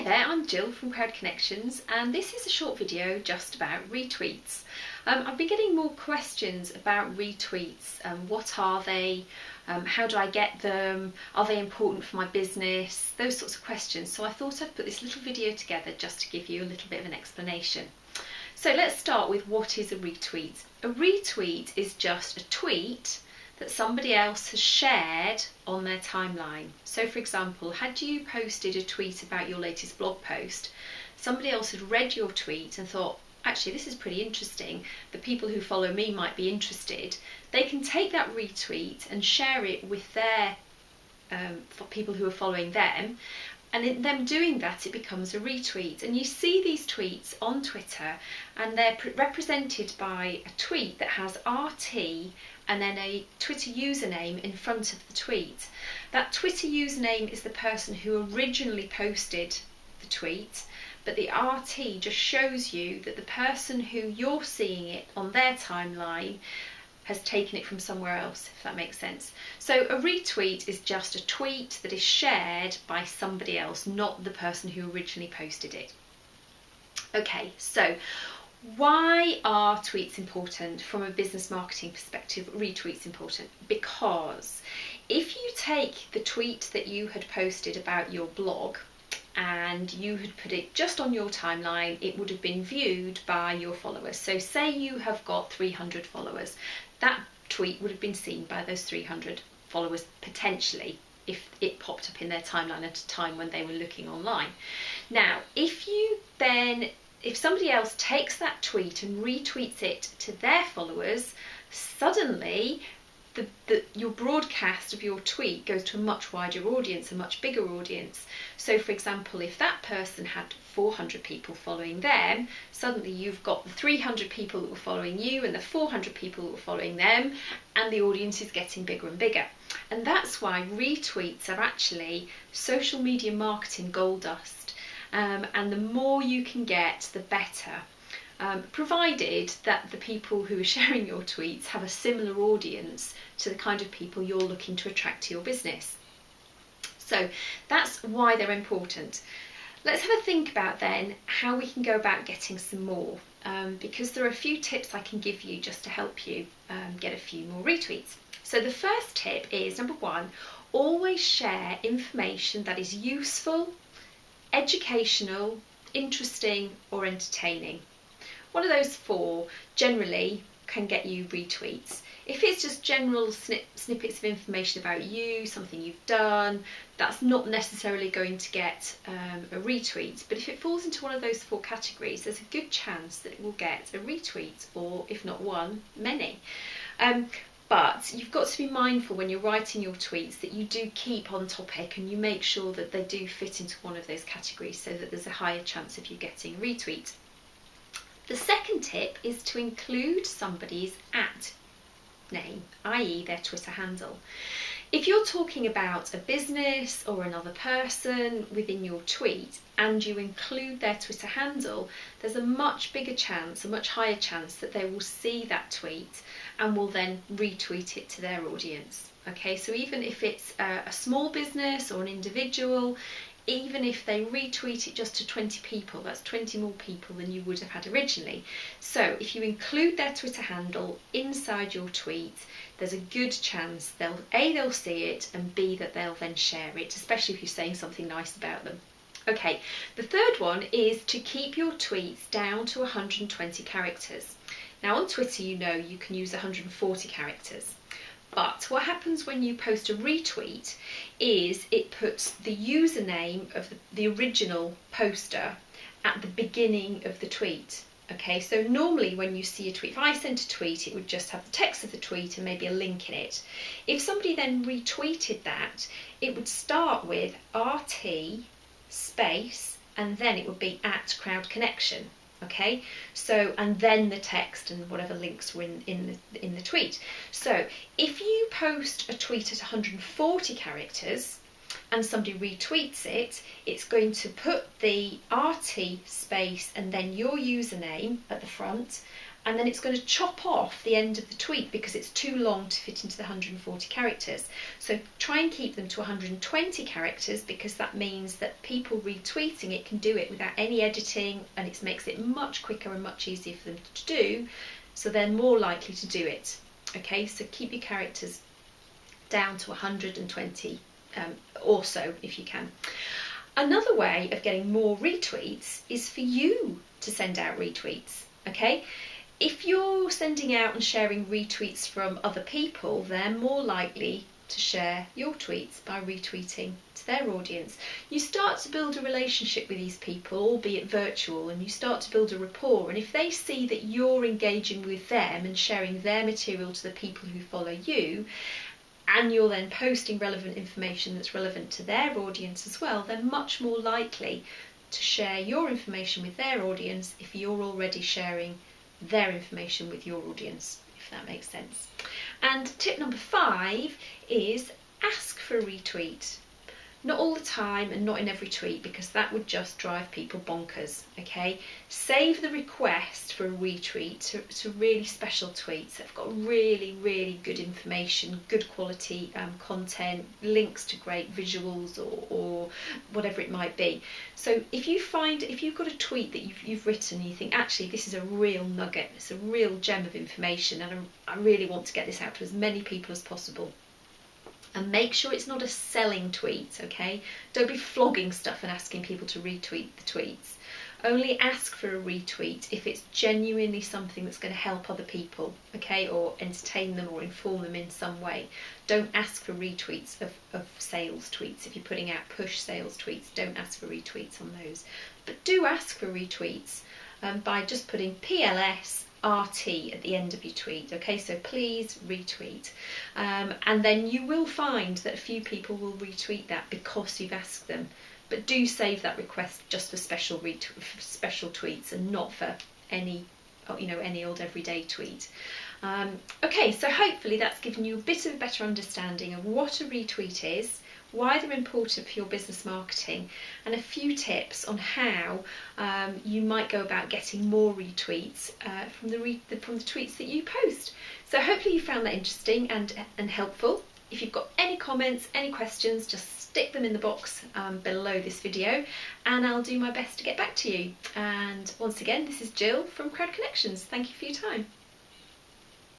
there, I'm Jill from Crowd Connections, and this is a short video just about retweets. I've been getting more questions about retweets. What are they? How do I get them? Are they important for my business? Those sorts of questions. So I thought I'd put this little video together just to give you a little bit of an explanation. So let's start with what is a retweet. A retweet is just a tweet that somebody else has shared on their timeline. So for example, had you posted a tweet about your latest blog post, somebody else had read your tweet and thought, actually this is pretty interesting, the people who follow me might be interested, they can take that retweet and share it with their for people who are following them, and in them doing that it becomes a retweet. And you see these tweets on Twitter and they're represented by a tweet that has RT and then a Twitter username in front of the tweet. That Twitter username is the person who originally posted the tweet, but the RT just shows you that the person who you're seeing it on their timeline has taken it from somewhere else, if that makes sense. So a retweet is just a tweet that is shared by somebody else, not the person who originally posted it. Okay, so why are tweets important from a business marketing perspective? Retweets important because if you take the tweet that you had posted about your blog and you had put it just on your timeline, it would have been viewed by your followers. So say you have got 300 followers, that tweet would have been seen by those 300 followers potentially if it popped up in their timeline at a time when they were looking online. Now if somebody else takes that tweet and retweets it to their followers, suddenly your broadcast of your tweet goes to a much wider audience, a much bigger audience. So for example, if that person had 400 people following them, suddenly you've got the 300 people that were following you and the 400 people that were following them, and the audience is getting bigger and bigger. And that's why retweets are actually social media marketing gold dust. And the more you can get, the better. Provided that the people who are sharing your tweets have a similar audience to the kind of people you're looking to attract to your business. So that's why they're important. Let's have a think about then how we can go about getting some more, because there are a few tips I can give you just to help you get a few more retweets. So the first tip is, number one, always share information that is useful, educational, interesting or entertaining. One of those four generally can get you retweets. If it's just general snippets of information about you, something you've done, that's not necessarily going to get a retweet. But if it falls into one of those four categories, there's a good chance that it will get a retweet, or if not one, many. But you've got to be mindful when you're writing your tweets that you do keep on topic and you make sure that they do fit into one of those categories so that there's a higher chance of you getting a retweet. The second tip is to include somebody's @name, i.e. their Twitter handle. If you're talking about a business or another person within your tweet and you include their Twitter handle, there's a much bigger chance, a much higher chance that they will see that tweet and will then retweet it to their audience. Okay, so even if it's a small business or an individual, even if they retweet it just to 20 people, that's 20 more people than you would have had originally. So if you include their Twitter handle inside your tweet, there's a good chance they'll see it, and B, that they'll then share it, especially if you're saying something nice about them. Okay, the third one is to keep your tweets down to 120 characters. Now on Twitter, you know you can use 140 characters. But what happens when you post a retweet is it puts the username of the original poster at the beginning of the tweet. Okay, so normally when you see a tweet, if I sent a tweet, it would just have the text of the tweet and maybe a link in it. If somebody then retweeted that, it would start with RT space and then it would be @CrowdConnection. Okay, so and then the text and whatever links were in the tweet. So if you post a tweet at 140 characters and somebody retweets it, it's going to put the RT space and then your username at the front, and then it's going to chop off the end of the tweet because it's too long to fit into the 140 characters. So try and keep them to 120 characters, because that means that people retweeting it can do it without any editing, and it makes it much quicker and much easier for them to do, so they're more likely to do it. Okay, so keep your characters down to 120 or so if you can. Another way of getting more retweets is for you to send out retweets. Okay, if you're sending out and sharing retweets from other people, they're more likely to share your tweets by retweeting to their audience. You start to build a relationship with these people, albeit virtual, and you start to build a rapport, and if they see that you're engaging with them and sharing their material to the people who follow you, and you're then posting relevant information that's relevant to their audience as well, they're much more likely to share your information with their audience if you're already sharing their information with your audience, if that makes sense. And tip number 5 is ask for a retweet. Not all the time and not in every tweet, because that would just drive people bonkers. Okay, save the request for a retweet to really special tweets that have got really good information, good quality content, links to great visuals or whatever it might be. So if you've got a tweet that you've written and you think, actually this is a real nugget, it's a real gem of information, and I really want to get this out to as many people as possible, and make sure it's not a selling tweet, okay? Don't be flogging stuff and asking people to retweet the tweets. Only ask for a retweet if it's genuinely something that's going to help other people, okay? Or entertain them or inform them in some way. Don't ask for retweets of sales tweets. If you're putting out push sales tweets, don't ask for retweets on those. But do ask for retweets by just putting PLS RT at the end of your tweet, okay? So please retweet, and then you will find that a few people will retweet that because you've asked them. But do save that request just for special tweets, and not for any old everyday tweet. Okay, so hopefully that's given you a bit of a better understanding of what a retweet is, why they're important for your business marketing, and a few tips on how you might go about getting more retweets from the tweets that you post. So hopefully you found that interesting and helpful. If you've got any comments, any questions, just stick them in the box below this video, and I'll do my best to get back to you. And once again, this is Jill from Crowd Connections. Thank you for your time.